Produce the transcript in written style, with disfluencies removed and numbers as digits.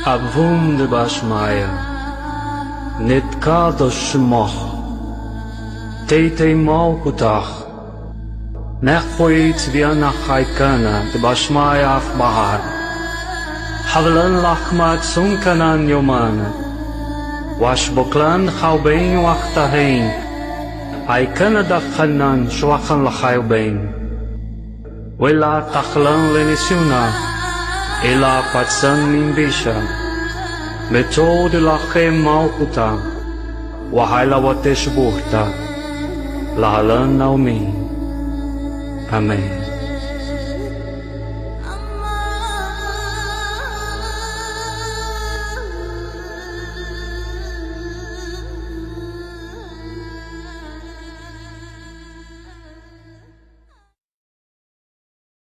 Abvum de Bashmaya, Netkados Shmoch, Teitei Malkutach, Nechpoit Vianach Haikana, de Bashmaya af Bahar, Havlan Lachmat Sunkanan Yomana, Washboklan Chaubein Wachtahein, Haikana Dafchanan Shwachan Lachaubein, Wela Tachlan Lenisuna, Ela patsan mimbisha, Methode lachem malkuta, Wahaila watesh buhta, Lahalan naumi. Amen.